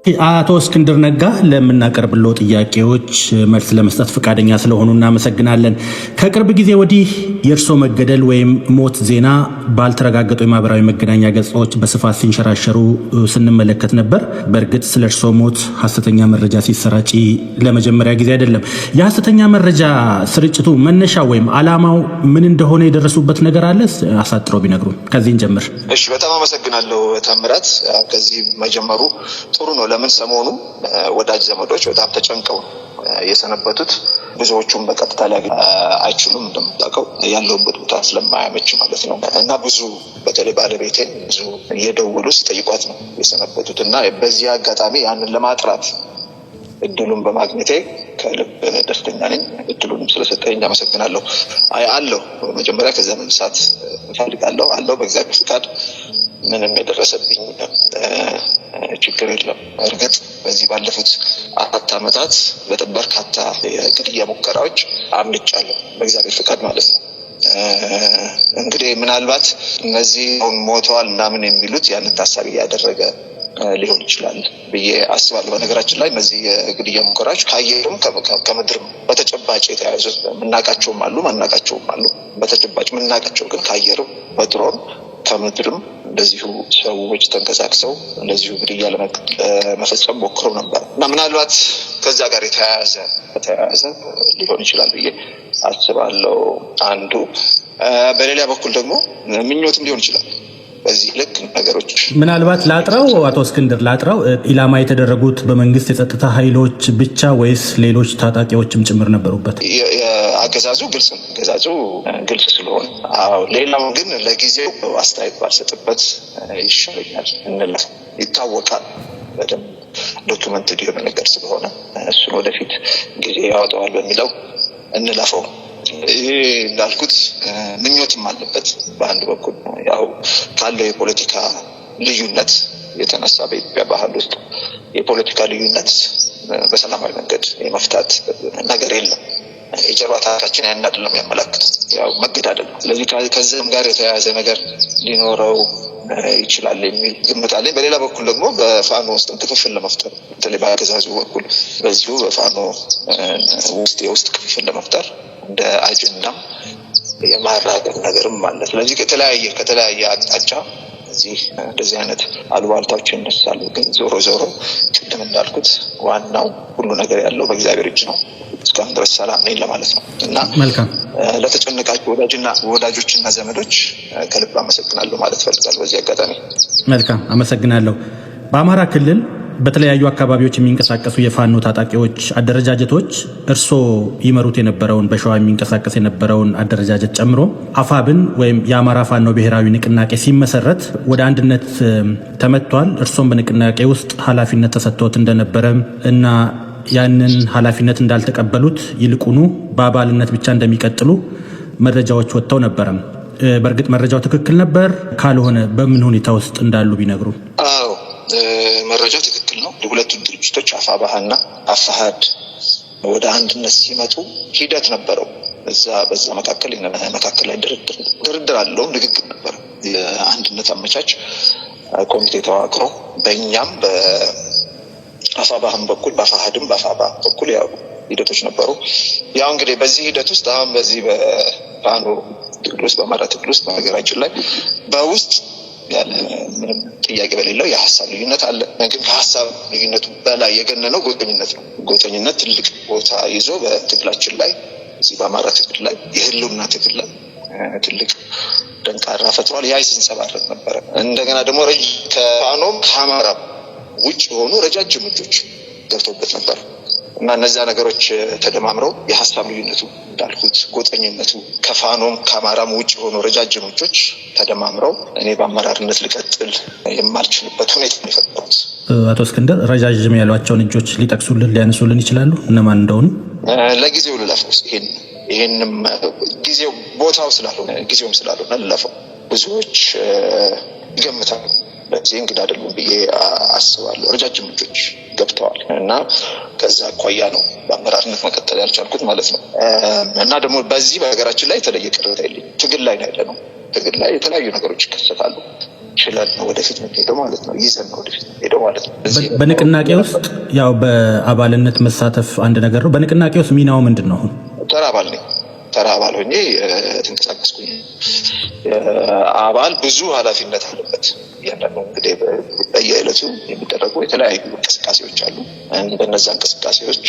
አቶ እስክንድር ነጋ ለምናቀርብለው ጥያቄዎች መልስ ለመስጠት ፈቃደኛ ስለሆኑ እናመሰግናለን። ከቅርብ ጊዜ ወዲህ የእርሶ መገደል ወይም ሞት ዜና ባልተረጋገጡ የማህበራዊ መገናኛ ገጾች በስፋት ሲንሸራሸሩ ስንመለከት ነበር። በእርግጥ ስለ እርሶ ሞት ሐሰተኛ መረጃ ሲሰራጭ ለመጀመሪያ ጊዜ አይደለም። የሐሰተኛ መረጃ ስርጭቱ መነሻ ወይም ዓላማው ምን እንደሆነ የደረሱበት ነገር አለ? አሳጥረው ቢነግሩን። ከዚህ እንጀምር። እሺ፣ በጣም አመሰግናለሁ ታምራት። ከዚህ መጀመሩ ጥሩ ነው። ለምን ሰሞኑ ወዳጅ ዘመዶች በጣም ተጨንቀው የሰነበቱት ብዙዎቹም በቀጥታ ላይ አይችሉም እንደምታውቀው ያለውበት ቦታ ስለማያመች ማለት ነው። እና ብዙ በተለይ ባለቤቴን ብዙ እየደወሉ ሲጠይቋት ነው የሰነበቱት። እና በዚህ አጋጣሚ ያንን ለማጥራት እድሉን በማግኘቴ ከልብ ደስተኛ ነኝ። እድሉንም ስለሰጠኝ አመሰግናለሁ። አለው መጀመሪያ ከዚያ መነሳት እፈልጋለሁ። አለው በእግዚአብሔር ፍቃድ ምንም የደረሰብኝ ችግር የለም። እርግጥ በዚህ ባለፉት 4 ዓመታት በርካታ የግድያ ሙከራዎች አምልጫለሁ በእግዚአብሔር ፍቃድ ማለት ነው። እንግዲህ ምናልባት እነዚህ ሞተዋል ምናምን የሚሉት ያንን ታሳቢ ያደረገ ሊሆን ይችላል ብዬ አስባለሁ። በነገራችን ላይ እነዚህ የግድያ ሙከራዎች ከአየርም ከምድርም በተጨባጭ የተያያዙ የምናውቃቸውም አሉ ማናውቃቸውም አሉ። በተጨባጭ የምናውቃቸው ግን ከአየርም በድሮን ከምድርም እንደዚሁ ሰዎች ተንቀሳቅሰው እንደዚሁ ግድያ ለመፈጸም ሞክረው ነበር እና ምናልባት ከዛ ጋር የተያያዘ ሊሆን ይችላል ብዬ አስባለሁ። አንዱ በሌላ በኩል ደግሞ ምኞትም ሊሆን ይችላል። በዚህ ልክ ነገሮች ምናልባት ላጥራው አቶ እስክንድር ኢላማ የተደረጉት በመንግስት የጸጥታ ኃይሎች ብቻ ወይስ ሌሎች ታጣቂዎችም ጭምር ነበሩበት? አገዛዙ ግልጽ ስለሆነ ሌላው ግን ለጊዜው አስተያየት ባልሰጥበት ይሻለኛል እንላለን። ይታወቃል በደንብ ዶክመንት የሆነ ነገር ስለሆነ እሱን ወደፊት ጊዜ ያወጣዋል በሚለው እንለፈው። ይሄ እንዳልኩት ምኞትም አለበት። በአንድ በኩል ያው ካለው የፖለቲካ ልዩነት የተነሳ በኢትዮጵያ ባህል ውስጥ የፖለቲካ ልዩነት በሰላማዊ መንገድ የመፍታት ነገር የለም። የጀርባ ታሪካችን ያን አይደለም ያመለክተው፣ ያው መገዳደል ነው። ስለዚህ ከዚህም ጋር የተያያዘ ነገር ሊኖረው ይችላል የሚል ግምት አለኝ። በሌላ በኩል ደግሞ በፋኖ ውስጥ ክፍፍል ለመፍጠር በተለይ በአገዛዙ በኩል በዚሁ በፋኖ ውስጥ የውስጥ ክፍፍል ለመፍጠር እንደ አጀንዳ የማራገብ ነገርም አለ። ስለዚህ ከተለያየ አቅጣጫ እንደዚህ አይነት አሉባልታዎች ይነሳሉ። ግን ዞሮ ቅድም እንዳልኩት ዋናው ሁሉ ነገር ያለው በእግዚአብሔር እጅ ነው። እስካሁን ድረስ ሰላም ነኝ ለማለት ነው እና መልካም ለተጨነቃችሁ ወዳጆችና ዘመዶች ከልብ አመሰግናለሁ ማለት ፈልጋለሁ በዚህ አጋጣሚ። መልካም አመሰግናለሁ። በአማራ ክልል በተለያዩ አካባቢዎች የሚንቀሳቀሱ የፋኖ ታጣቂዎች አደረጃጀቶች እርሶ ይመሩት የነበረውን በሸዋ የሚንቀሳቀስ የነበረውን አደረጃጀት ጨምሮ አፋብን ወይም የአማራ ፋኖ ብሔራዊ ንቅናቄ ሲመሰረት ወደ አንድነት ተመቷል። እርሶም በንቅናቄ ውስጥ ኃላፊነት ተሰጥቶት እንደነበረ እና ያንን ኃላፊነት እንዳልተቀበሉት ይልቁኑ በአባልነት ብቻ እንደሚቀጥሉ መረጃዎች ወጥተው ነበር። በእርግጥ መረጃው ትክክል ነበር? ካልሆነ በምን ሁኔታ ውስጥ እንዳሉ ቢነግሩ። አዎ መረጃው ትክክል ነው። ሁለቱም ድርጅቶች አፋባህና አፋሃድ ወደ አንድነት ሲመጡ ሂደት ነበረው። በዛ መካከል ላይ ድርድር አለው፣ ንግግር ነበር። የአንድነት አመቻች ኮሚቴ ተዋቅሮ በእኛም በአፋባህም በኩል በአፋሃድም በአፋባ በኩል ያው ሂደቶች ነበሩ። ያው እንግዲህ በዚህ ሂደት ውስጥ አሁን በዚህ በፋኖ ትግል ውስጥ በአማራ ትግል ውስጥ በሀገራችን ላይ በውስጥ ያለ ምንም ጥያቄ በሌለው የሀሳብ ልዩነት አለ። ግን ከሀሳብ ልዩነቱ በላይ የገነነው ጎጠኝነት ነው። ጎጠኝነት ትልቅ ቦታ ይዞ በትግላችን ላይ እዚህ በአማራ ትግል ላይ የህልውና ትግል ላይ ትልቅ ደንቃራ ፈጥሯል። ያ ሲንጸባረቅ ነበረ። እንደገና ደግሞ ከፋኖም ከአማራ ውጭ የሆኑ ረጃጅም እጆች ገብተውበት ነበር እና እነዚያ ነገሮች ተደማምረው የሀሳብ ልዩነቱ እንዳልኩት ጎጠኝነቱ ከፋኖም ከአማራም ውጭ የሆኑ ረጃጅም እጆች ተደማምረው እኔ በአመራርነት ልቀጥል የማልችልበት ሁኔታ ነው የፈጠሩት። አቶ እስክንድር ረጃጅም ያሏቸውን እጆች ሊያነሱልን ይችላሉ? እነማን እንደሆኑ ለጊዜው ልለፈው። ይሄንም ጊዜው ቦታው ጊዜውም ስላልሆነ ልለፈው። ብዙዎች ይገምታሉ። ለዚህ እንግዳ አይደሉም ብዬ አስባለሁ። ረጃጅም እጆች ገብተዋል እና ከዛ አኳያ ነው በአመራርነት መቀጠል ያልቻልኩት ማለት ነው። እና ደግሞ በዚህ በሀገራችን ላይ የተለየ ቅሬታ የለኝም። ትግል ላይ ነው ያለነው። ትግል ላይ የተለያዩ ነገሮች ይከሰታሉ። ችለን ነው ወደፊት የምንሄደው ማለት ነው። ይዘን ነው ወደፊት የምንሄደው ማለት ነው። በንቅናቄ ውስጥ ያው በአባልነት መሳተፍ አንድ ነገር ነው። በንቅናቄ ውስጥ ሚናው ምንድን ነው? ተራ አባል ነኝ። ተራ አባል ሆኜ ተንቀሳቀስኩኝ። አባል ብዙ ኃላፊነት አለበት። ያንዳንዱ እንግዲህ በየዕለቱ የሚደረጉ የተለያዩ እንቅስቃሴዎች አሉ። በነዛ እንቅስቃሴዎች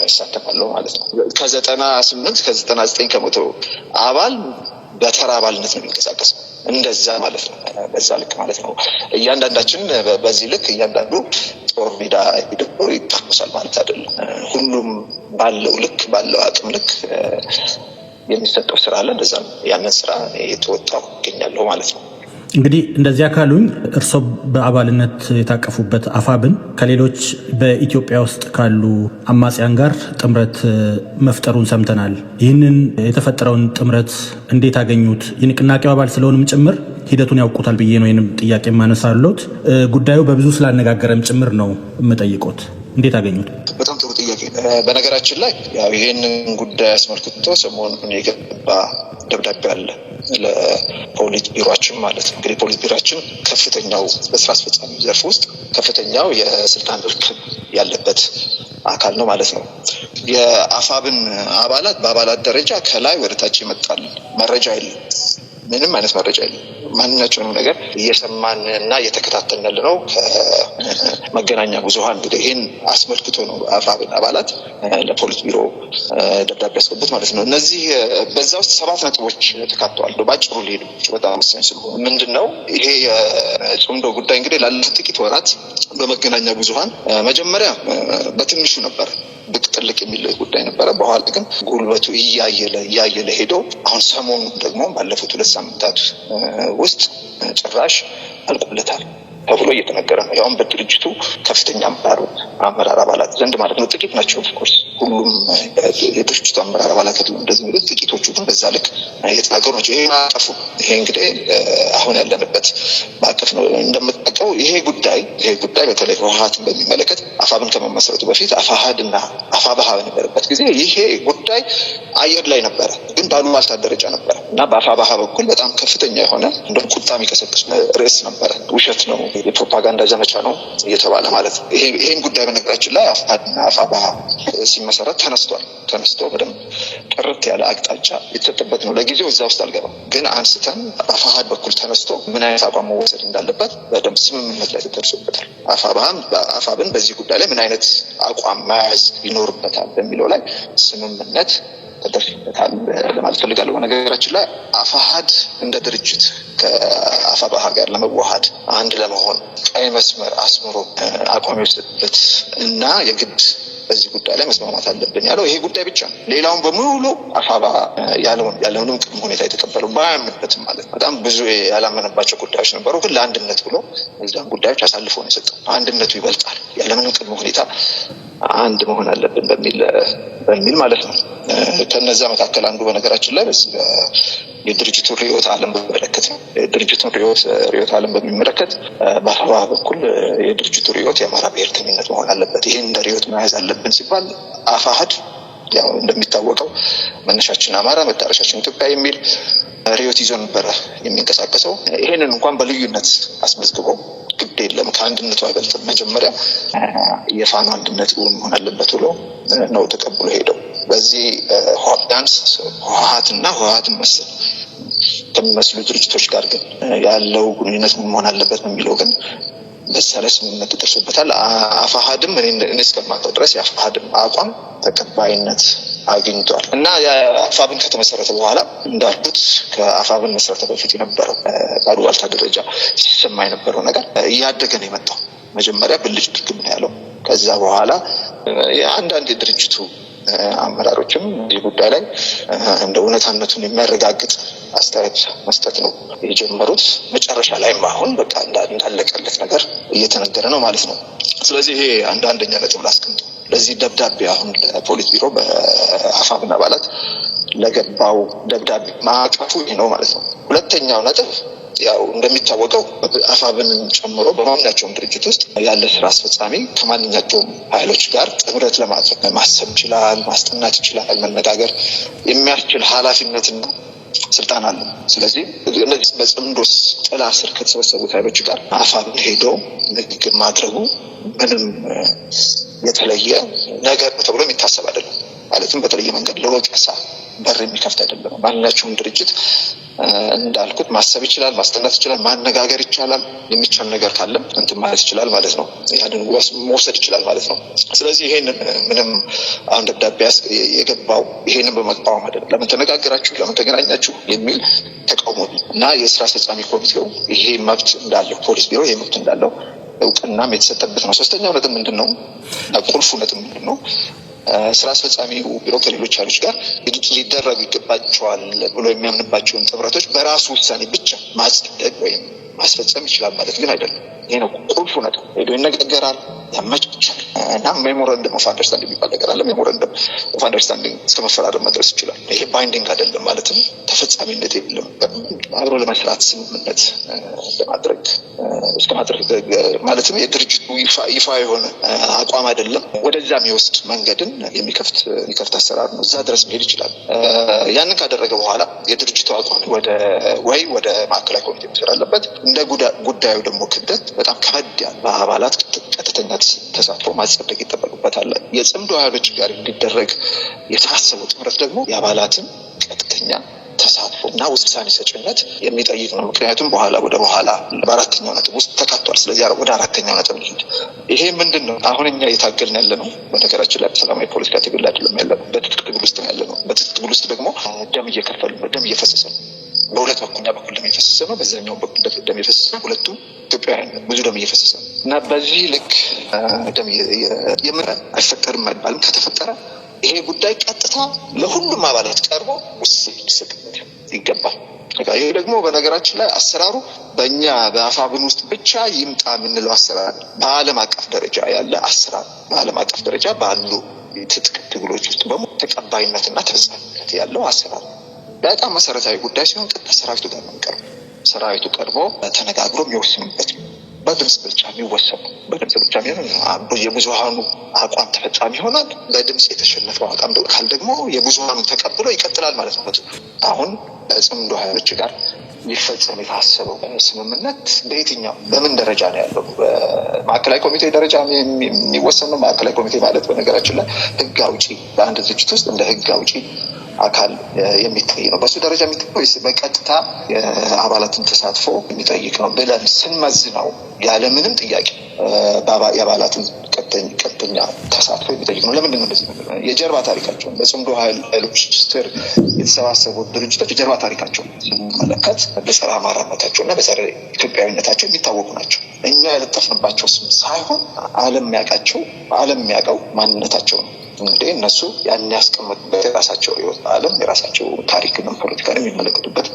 እሳተፋለሁ ማለት ነው። ከ98 ከ99 ከመቶ አባል በተራ አባልነት ነው የሚንቀሳቀሰው። እንደዛ ማለት ነው። በዛ ልክ ማለት ነው። እያንዳንዳችን በዚህ ልክ እያንዳንዱ ጦር ሜዳ ሄዶ ይታኮሳል ማለት አይደለም። ሁሉም ባለው ልክ ባለው አቅም ልክ የሚሰጠው ስራ አለ። እንደዛ ያንን ስራ የተወጣው ይገኛለሁ ማለት ነው። እንግዲህ እንደዚያ ካሉኝ እርስዎ በአባልነት የታቀፉበት አፋብን ከሌሎች በኢትዮጵያ ውስጥ ካሉ አማጽያን ጋር ጥምረት መፍጠሩን ሰምተናል። ይህንን የተፈጠረውን ጥምረት እንዴት አገኙት? የንቅናቄው አባል ስለሆኑም ጭምር ሂደቱን ያውቁታል ብዬ ነው ይህንም ጥያቄ ማነሳለሁት። ጉዳዩ በብዙ ስላነጋገረም ጭምር ነው የምጠይቆት። እንዴት አገኙት? በጣም ጥሩ ጥያቄ። በነገራችን ላይ ያው ይህንን ጉዳይ አስመልክቶ ሰሞኑን የገባ ደብዳቤ አለ ለፖሊት ቢሮችን ማለት ነው። እንግዲህ ፖሊት ቢሮችን ከፍተኛው በስራ አስፈጻሚ ዘርፍ ውስጥ ከፍተኛው የስልጣን እርክብ ያለበት አካል ነው ማለት ነው። የአፋብን አባላት በአባላት ደረጃ ከላይ ወደ ታች ይመጣል። መረጃ የለም፣ ምንም አይነት መረጃ የለም። ማንኛቸውንም ነገር እየሰማን እና እየተከታተልን ያለ ነው ከመገናኛ ብዙኃን። እንግዲህ ይህን አስመልክቶ ነው አፋብን አባላት ለፖሊት ቢሮ ደብዳቤ ያስገቡት ማለት ነው። እነዚህ በዛ ውስጥ 7 ነጥቦች ተካተዋል። ባጭሩ ሊሄዱ በጣም ወሳኝ ስለሆነ ምንድን ነው ይሄ የጽምዶ ጉዳይ እንግዲህ ላለፉት ጥቂት ወራት በመገናኛ ብዙኃን መጀመሪያ በትንሹ ነበር ብቅ ጥልቅ የሚል ጉዳይ ነበረ። በኋላ ግን ጉልበቱ እያየለ ሄዶ አሁን ሰሞኑ ደግሞ ባለፉት 2 ሳምንታት ውስጥ ጭራሽ አልቆለታል ተብሎ እየተነገረ ነው። ያውም በድርጅቱ ከፍተኛ አመራር አባላት ዘንድ ማለት ነው። ጥቂት ናቸው ኦፍኮርስ፣ ሁሉም የድርጅቱ አመራር አባላት እንደዚህ የሚሉት፣ ጥቂቶቹ ግን በዛ ልክ የተናገሩ ናቸው። ይሄ ማቀፉ ይሄ እንግዲህ አሁን ያለንበት ማቀፍ ነው። እንደምታውቀው ይሄ ጉዳይ በተለይ ህወሓትን በሚመለከት አፋብን ከመመስረቱ በፊት አፋሃድና አፋባሃ በነበረበት ጊዜ ይሄ ጉዳይ አየር ላይ ነበረ፣ ግን ባሉባልታ ደረጃ ነበረ እና በአፋባሃ በኩል በጣም ከፍተኛ የሆነ እንደ ቁጣ የሚቀሰቅስ ርዕስ ነበረ። ውሸት ነው፣ የፕሮፓጋንዳ ዘመቻ ነው እየተባለ ማለት ነው። ይሄን ጉዳይ በነገራችን ላይ አፋሃድና አፋባሃ ሲመሰረት ተነስቶ በደንብ ጥርት ያለ አቅጣጫ የተሰጠበት ነው። ለጊዜው እዛ ውስጥ አልገባም፣ ግን አንስተን አፋሃድ በኩል ተነስቶ ምን አይነት አቋም መወሰድ እንዳለበት በደንብ ስምምነት ላይ ተደርሶበታል። አፋብን በዚህ ጉዳይ ላይ ምን አይነት አቋም መያዝ ይኖርበታል በሚለው ላይ ስምምነት ተደርሶበታል ለማለት ፈልጋለሁ። በነገራችን ላይ አፋሃድ እንደ ድርጅት ከአፋባሃ ጋር ለመዋሃድ አንድ ለመሆን ቀይ መስመር አስምሮ አቋም የወሰደበት እና የግድ በዚህ ጉዳይ ላይ መስማማት አለብን ያለው ይሄ ጉዳይ ብቻ ነው። ሌላውን በሙሉ አፋባሃ ያለውንም ቅድመ ሁኔታ የተቀበለው ባያምንበትም ማለት ነው። በጣም ብዙ ያላመነባቸው ጉዳዮች ነበሩ፣ ግን ለአንድነት ብሎ እዛን ጉዳዮች አሳልፎ ነው የሰጠው። አንድነቱ ይበልጣል፣ ያለምንም ቅድመ ሁኔታ አንድ መሆን አለብን በሚል ማለት ነው። ከነዛ መካከል አንዱ በነገራችን ላይ በዚህ የድርጅቱን ርዕዮተ ዓለም በሚመለከት ነው። የድርጅቱን ርዕዮተ ዓለም በሚመለከት በአፋባሃ በኩል የድርጅቱ ርዕዮት የአማራ ብሔርተኝነት መሆን አለበት፣ ይህን እንደ ርዕዮት መያዝ አለብን ሲባል አፋሃድ ያው እንደሚታወቀው መነሻችን አማራ መዳረሻችን ኢትዮጵያ የሚል ርዕዮት ይዞ ነበረ የሚንቀሳቀሰው። ይሄንን እንኳን በልዩነት አስመዝግቦ ግድ የለም ከአንድነቱ አይበልጥም፣ መጀመሪያ የፋኖ አንድነት መሆን አለበት ብሎ ነው ተቀብሎ ሄደው። በዚህ ቢያንስ ህወሓትን መሰል ከሚመስሉ ድርጅቶች ጋር ግን ያለው ግንኙነት መሆን አለበት በሚለው ግን በዛ ላይ ስምምነት ተደርሶበታል። አፋሃድም እኔ እስከማውቀው ድረስ የአፋሃድም አቋም ተቀባይነት አግኝቷል እና የአፋብን ከተመሰረተ በኋላ እንዳልኩት ከአፋብን መሰረተ በፊት የነበረው ባሉባልታ ደረጃ ሲሰማ የነበረው ነገር እያደገ ነው የመጣው። መጀመሪያ ብልጭ ድርግም ነው ያለው። ከዛ በኋላ የአንዳንድ የድርጅቱ አመራሮችም እዚህ ጉዳይ ላይ እንደ እውነታነቱን የሚያረጋግጥ አስተያየት መስጠት ነው የጀመሩት። መጨረሻ ላይም አሁን በቃ እንዳለቀለት ነገር እየተነገረ ነው ማለት ነው። ስለዚህ ይሄ አንደኛ ነጥብ ላስቀምጥ። ለዚህ ደብዳቤ አሁን ለፖሊት ቢሮ በአፋብን አባላት ለገባው ደብዳቤ ማዕቀፉ ይህ ነው ማለት ነው። ሁለተኛው ነጥብ ያው እንደሚታወቀው አፋብን ጨምሮ በማንኛቸውም ድርጅት ውስጥ ያለ ስራ አስፈጻሚ ከማንኛቸውም ኃይሎች ጋር ጥምረት ለማድረግ ማሰብ ይችላል፣ ማስጠናት ይችላል፣ መነጋገር የሚያስችል ኃላፊነትና ስልጣን አለ። ስለዚህ እነዚህ በጽምዶስ ጥላ ስር ከተሰበሰቡት ኃይሎች ጋር አፋብን ሄዶ ንግግር ማድረጉ ምንም የተለየ ነገር ተብሎ የሚታሰብ አይደለም። ማለትም በተለየ መንገድ ለወቀሳ በር የሚከፍት አይደለም። ማንኛቸውም ድርጅት እንዳልኩት ማሰብ ይችላል፣ ማስጠናት ይችላል፣ ማነጋገር ይቻላል። የሚቻል ነገር ካለም እንትን ማለት ይችላል ማለት ነው። ያንን መውሰድ ይችላል ማለት ነው። ስለዚህ ይሄንን ምንም አሁን ደብዳቤ የገባው ይሄንን በመቃወም አይደለም። ለምን ተነጋገራችሁ፣ ለምን ተገናኛችሁ የሚል ተቃውሞ እና የስራ አስፈጻሚ ኮሚቴው ይሄ መብት እንዳለው ፖሊስ ቢሮ ይሄ መብት እንዳለው እውቅናም የተሰጠበት ነው። ሶስተኛው ነጥብ ምንድን ነው? ቁልፉ ነጥብ ምንድን ነው? ስራ አስፈጻሚው ቢሮ ከሌሎች ኃይሎች ጋር ሊደረጉ ይገባቸዋል ብሎ የሚያምንባቸውን ጥምረቶች በራሱ ውሳኔ ብቻ ማጽደቅ ወይም ማስፈጸም ይችላል ማለት ግን አይደለም። ይሄ ነው ቁልፉ ነጥብ። ሄዶ ይነጋገራል፣ ያመቻቻል እና ሜሞራንደም ኦፍ አንደርስታንዲንግ የሚባል ነገር አለ። ሜሞራንደም ኦፍ አንደርስታንዲንግ እስከ መፈራረም መድረስ ይችላል። ይሄ ባይንዲንግ አይደለም ማለትም ተፈጻሚነት የለም። አብሮ ለመስራት ስምምነት ለማድረግ እስከ ማድረግ ማለትም የድርጅቱ ይፋ የሆነ አቋም አይደለም። ወደዛ የሚወስድ መንገድን የሚከፍት አሰራር ነው። እዛ ድረስ መሄድ ይችላል። ያንን ካደረገ በኋላ የድርጅቱ አቋም ወደ ማዕከላዊ ኮሚቴ መሰር አለበት። እንደ ጉዳዩ ደግሞ ክብደት በጣም ከበድ ያለ በአባላት ቀጥተኛ ተሳትፎ ማጸደቅ ይጠበቅበታል። የጽምዶ ኃይሎች ጋር እንዲደረግ የታሰበው ጥምረት ደግሞ የአባላትን ቀጥተኛ ተሳትፎ እና ውሳኔ ሰጭነት የሚጠይቅ ነው። ምክንያቱም ወደ በኋላ በአራተኛው ነጥብ ውስጥ ተካቷል። ስለዚህ ወደ አራተኛው ነጥብ እንሂድ። ይሄ ምንድን ነው? አሁን እኛ እየታገልን ያለ ነው። በነገራችን ላይ ሰላማዊ ፖለቲካ ትግል አይደለም ያለ ነው። በትጥቅ ትግል ውስጥ ያለ ነው። በትጥቅ ትግል ውስጥ ደግሞ ደም እየከፈሉ ነው። ደም እየፈሰሰ ነው። በሁለት በኩል ደም እየፈሰሰ ነው። በዛኛው በኩል ደም እየፈሰሰ ነው። ሁለቱም ኢትዮጵያውያን ብዙ ደም እየፈሰሰ ነው እና በዚህ ልክ ደም አይፈቀድም አይባልም። ከተፈጠረ ይሄ ጉዳይ ቀጥታ ለሁሉም አባላት ቀርቦ ውሳኔ ሊሰጥበት ይገባል። ይሄ ደግሞ በነገራችን ላይ አሰራሩ በእኛ በአፋብን ውስጥ ብቻ ይምጣ የምንለው አሰራር በዓለም አቀፍ ደረጃ ያለ አሰራር፣ በዓለም አቀፍ ደረጃ ባሉ የትጥቅ ትግሎች ውስጥ በሙሉ ተቀባይነትና ተፈጻሚነት ያለው አሰራር በጣም መሰረታዊ ጉዳይ ሲሆን ቀጥታ ሰራዊቱ ጋር ነው የሚቀርበው። ሰራዊቱ ቀርቦ ተነጋግሮ የሚወስንበት በድምጽ ብልጫ የሚወሰኑ በድምጽ ብልጫ የብዙሃኑ አቋም ተፈጻሚ ይሆናል። በድምጽ የተሸነፈው አቋም ካል ደግሞ የብዙሃኑ ተቀብሎ ይቀጥላል ማለት ነው። አሁን በጽምዶ ኃይሎች ጋር ሊፈጸም የታሰበው ስምምነት በየትኛው በምን ደረጃ ነው ያለው? በማዕከላዊ ኮሚቴ ደረጃ የሚወሰን ነው። ማዕከላዊ ኮሚቴ ማለት በነገራችን ላይ ህግ አውጪ፣ በአንድ ድርጅት ውስጥ እንደ ህግ አውጪ አካል የሚታይ ነው። በሱ ደረጃ የሚታይ ወይስ በቀጥታ የአባላትን ተሳትፎ የሚጠይቅ ነው ብለን ስንመዝነው ያለምንም ጥያቄ የአባላትን ቀጥተኛ ተሳትፎ የሚጠይቅ ነው። ለምንድን ነው እንደዚህ ነገር? የጀርባ ታሪካቸው በጽምዶ ኃይሎች ስር የተሰባሰቡ ድርጅቶች የጀርባ ታሪካቸው ስንመለከት በጸረ አማራነታቸው እና በጸረ ኢትዮጵያዊነታቸው የሚታወቁ ናቸው። እኛ የለጠፍንባቸው ስም ሳይሆን ዓለም የሚያውቀው ማንነታቸው ነው። እንግዲህ እነሱ ያን ያስቀመጡበት የራሳቸው ህይወት ዓለም የራሳቸው ታሪክንም ፖለቲካንም የሚመለከቱበት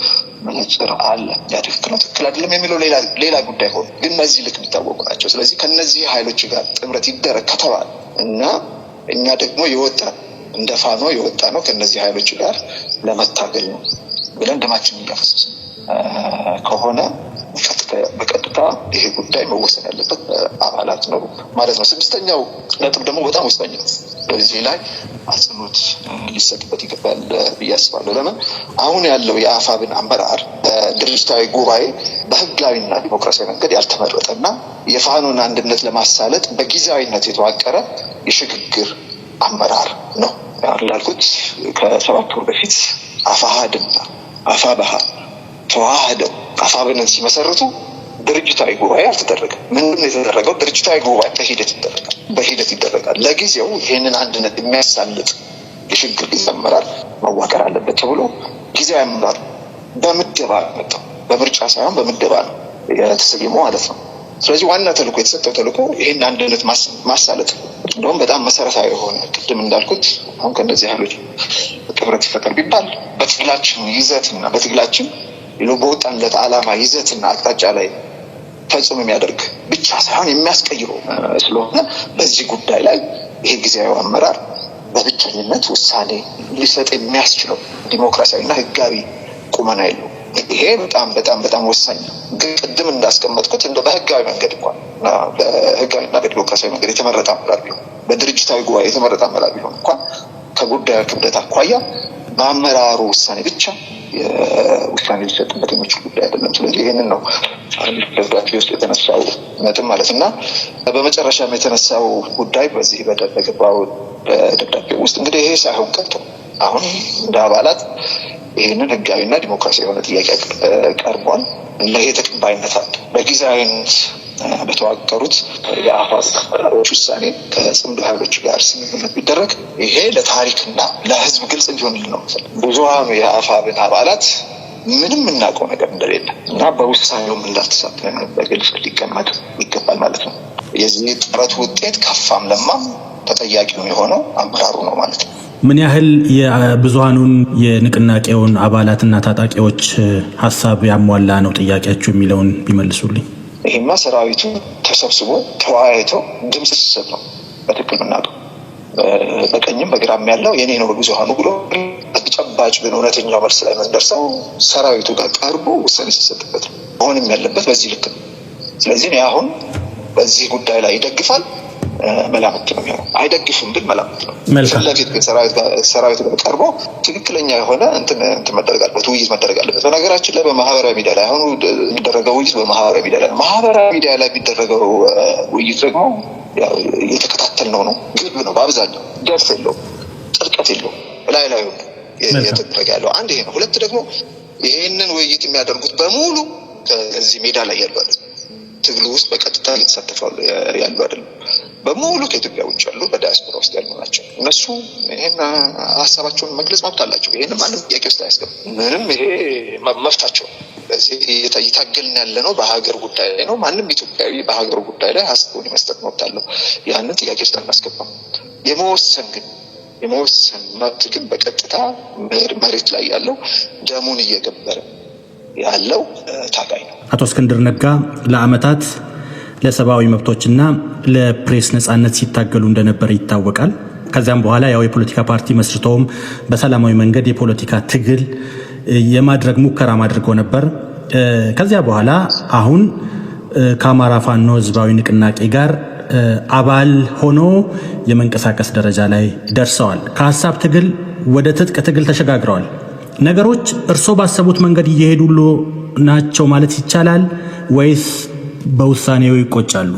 መነጽር አለ። ያ ትክክል ነው ትክክል አይደለም የሚለው ሌላ ጉዳይ ሆኖ ግን እነዚህ ልክ የሚታወቁ ናቸው። ስለዚህ ከነዚህ ኃይሎች ጋር ጥምረት ይደረግ ከተባለ እና እኛ ደግሞ እንደ ፋኖ የወጣ ነው ከነዚህ ኃይሎች ጋር ለመታገል ነው ብለን ደማችን እያፈሰስን ከሆነ በቀጥታ ይሄ ጉዳይ መወሰን ያለበት አባላት ነው ማለት ነው። ስድስተኛው ነጥብ ደግሞ በጣም ወሳኝ ነው። በዚህ ላይ አጽንኦት ሊሰጥበት ይገባል ብዬ አስባለሁ። ለምን አሁን ያለው የአፋብን አመራር ድርጅታዊ ጉባኤ በህጋዊና ዲሞክራሲያዊ መንገድ ያልተመረጠና የፋኖን አንድነት ለማሳለጥ በጊዜያዊነት የተዋቀረ የሽግግር አመራር ነው። እንዳልኩት ከ7 ወር በፊት አፋሃድና አፋባሃ ተዋህደው አፋብንን ሲመሰርቱ ድርጅታዊ ጉባኤ አልተደረገም። ምንም የተደረገው ድርጅታዊ ጉባኤ በሂደት ይደረጋል። ለጊዜው ይህንን አንድነት የሚያሳልጥ የሽግግር ጊዜ አመራር መዋቀር አለበት ተብሎ ጊዜያዊ አመራር በምደባ መጣው። በምርጫ ሳይሆን በምደባ ነው የተሰየመው ማለት ነው። ስለዚህ ዋና ተልዕኮ የተሰጠው ተልዕኮ ይህን አንድነት ማሳለጥ እንደውም በጣም መሰረታዊ የሆነ ቅድም እንዳልኩት አሁን ከእነዚህ ኃይሎች ጥምረት ይፈጠር ቢባል በትግላችን ይዘትና በትግላችን በወጣንለት ዓላማ ይዘትና አቅጣጫ ላይ ፈጽሞ የሚያደርግ ብቻ ሳይሆን የሚያስቀይሩ ስለሆነ በዚህ ጉዳይ ላይ ይሄ ጊዜያዊ አመራር በብቸኝነት ውሳኔ ሊሰጥ የሚያስችለው ዲሞክራሲያዊና ህጋዊ ቁመና የለው። ይሄ በጣም ወሳኝ ነው። ግን ቅድም እንዳስቀመጥኩት እንደ በህጋዊ መንገድ እንኳን በህጋዊና በዲሞክራሲያዊ መንገድ የተመረጠ አመራር ቢሆን በድርጅታዊ ጉባኤ የተመረጠ አመራር ቢሆን እንኳን ከጉዳዩ ክብደት አኳያ በአመራሩ ውሳኔ ብቻ ውሳኔ ሊሰጥበት የሚችል ጉዳይ አይደለም። ስለዚህ ይህንን ነው አንድ ደብዳቤ ውስጥ የተነሳው ነጥብ ማለት እና በመጨረሻም የተነሳው ጉዳይ በዚህ በገባው ደብዳቤ ውስጥ እንግዲህ ይሄ ሳይሆን ቀርቶ አሁን እንደ አባላት ይህንን ህጋዊና ዲሞክራሲያዊ የሆነ ጥያቄ ቀርቧል። ይሄ ተቀባይነት አለ። በጊዜያዊነት በተዋቀሩት የአፋዝ አመራሮች ውሳኔ ከጽምዶ ኃይሎች ጋር ስምምነት ቢደረግ ይሄ ለታሪክና ለህዝብ ግልጽ እንዲሆንልን ነው። ብዙሃኑ የአፋብን አባላት ምንም የምናውቀው ነገር እንደሌለ እና በውሳኔውም እንዳልተሳተፈ በግልጽ ሊቀመጥ ይገባል ማለት ነው። የዚህ ጥረት ውጤት ከፋም ለማም ተጠያቂ የሆነው አመራሩ ነው ማለት ነው። ምን ያህል የብዙሃኑን የንቅናቄውን አባላትና ታጣቂዎች ሀሳብ ያሟላ ነው ጥያቄያችሁ የሚለውን ቢመልሱልኝ። ይህማ ሰራዊቱ ተሰብስቦ ተወያይቶ ድምፅ ሲሰጥ ነው በትክክል ምናውቀው። በቀኝም በግራም ያለው የኔ ነው ብዙሃኑ ብሎ ተጨባጭ ግን እውነተኛው መልስ ላይ መንደርሰው ሰራዊቱ ጋር ቀርቦ ውሳኔ ሲሰጥበት ነው መሆንም ያለበት በዚህ ልክ ነው። ስለዚህ እኔ አሁን በዚህ ጉዳይ ላይ ይደግፋል መላምት ነው የሚሆነው። አይደግፍም ግን መላምት ነው። ስለዚህ ግን ሰራዊት ጋር ቀርቦ ትክክለኛ የሆነ እንትን መደረግ አለበት፣ ውይይት መደረግ አለበት። በነገራችን ላይ በማህበራዊ ሚዲያ ላይ አሁን የሚደረገው ውይይት በማህበራዊ ሚዲያ ላይ ማህበራዊ ሚዲያ ላይ የሚደረገው ውይይት ደግሞ እየተከታተልነው ነው። ግብ ነው፣ በአብዛኛው ደርስ የለውም፣ ጥልቀት የለውም፣ ላይ እየተደረገ ያለው አንድ ይሄ ነው። ሁለት ደግሞ ይሄንን ውይይት የሚያደርጉት በሙሉ ከዚህ ሜዳ ላይ ያሉ አይደለም፣ ትግሉ ውስጥ በቀጥታ እየተሳተፋሉ ያሉ አይደለም። በሙሉ ከኢትዮጵያ ውጭ ያሉ በዳያስፖራ ውስጥ ያሉ ናቸው። እነሱ ይሄን ሀሳባቸውን መግለጽ መብት አላቸው። ይሄን ማንም ጥያቄ ውስጥ አያስገባም። ምንም ይሄ መብታቸው። በዚህ እየታገልን ያለ ነው በሀገር ጉዳይ ላይ ነው። ማንም ኢትዮጵያዊ በሀገሩ ጉዳይ ላይ ሀሳቡን የመስጠት መብት አለው። ያንን ጥያቄ ውስጥ አናስገባም። የመወሰን መብት ግን በቀጥታ መሬት ላይ ያለው ደሙን እየገበረ ያለው ታጋይ ነው። አቶ እስክንድር ነጋ ለዓመታት ለሰብአዊ መብቶችና ለፕሬስ ነጻነት ሲታገሉ እንደነበር ይታወቃል። ከዚያም በኋላ ያው የፖለቲካ ፓርቲ መስርተውም በሰላማዊ መንገድ የፖለቲካ ትግል የማድረግ ሙከራ አድርገው ነበር። ከዚያ በኋላ አሁን ከአማራ ፋኖ ህዝባዊ ንቅናቄ ጋር አባል ሆኖ የመንቀሳቀስ ደረጃ ላይ ደርሰዋል። ከሀሳብ ትግል ወደ ትጥቅ ትግል ተሸጋግረዋል። ነገሮች እርሶ ባሰቡት መንገድ እየሄዱሉ ናቸው ማለት ይቻላል ወይስ በውሳኔው ይቆጫሉ?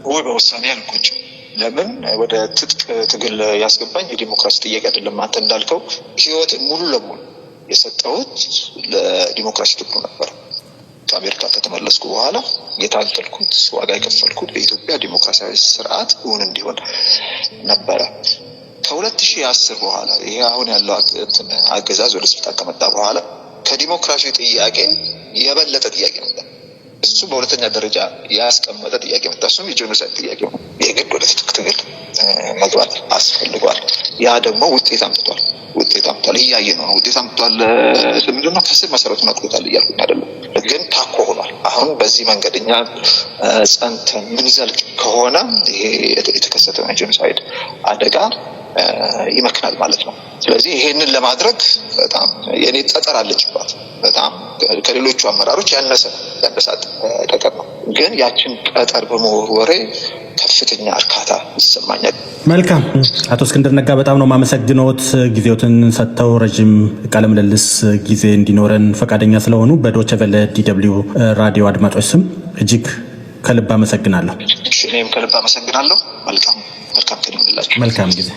ወይ በውሳኔ አልቆጭም። ለምን ወደ ትጥቅ ትግል ያስገባኝ የዲሞክራሲ ጥያቄ አይደለም። አንተ እንዳልከው ህይወት ሙሉ ለሙሉ የሰጠሁት ለዲሞክራሲ ትግሉ ነበር። ከአሜሪካ ከተመለስኩ በኋላ የታገልኩት ዋጋ የከፈልኩት በኢትዮጵያ ዲሞክራሲያዊ ስርዓት እውን እንዲሆን ነበረ። ከ2010 በኋላ ይሄ አሁን ያለው አገዛዝ ወደ ስልጣን ከመጣ በኋላ ከዲሞክራሲ ጥያቄ የበለጠ ጥያቄ ነበር። እሱ በሁለተኛ ደረጃ ያስቀመጠ ጥያቄ መጣ። እሱም የጄኖሳይድ ጥያቄ ነው። የግድ ወደ ትጥቅ ትግል መግባት አስፈልጓል። ያ ደግሞ ውጤት አምጥቷል። እያየ ነው ውጤት አምጥቷል። ምንድነው ከስር መሰረቱን አቅሎታል እያልኩኝ አይደለም፣ ግን ታኮ ሆኗል። አሁን በዚህ መንገድ እኛ ጸንተን ምንዘልቅ ከሆነ ይሄ የተከሰተው የጄኖሳይድ አደጋ ይመክናል ማለት ነው። ስለዚህ ይሄንን ለማድረግ በጣም የኔ ጠጠር አለችባት። በጣም ከሌሎቹ አመራሮች ያነሳት ጠጠር ነው። ግን ያችን ጠጠር በመወርወሬ ከፍተኛ እርካታ ይሰማኛል። መልካም። አቶ እስክንድር ነጋ በጣም ነው ማመሰግነዎት። ጊዜዎትን ሰጥተው ረጅም ቃለ ምልልስ ጊዜ እንዲኖረን ፈቃደኛ ስለሆኑ በዶቼ ቬለ ዲደብሊው ራዲዮ አድማጮች ስም እጅግ ከልብ አመሰግናለሁ። እኔም ከልብ አመሰግናለሁ። መልካም ጊዜ።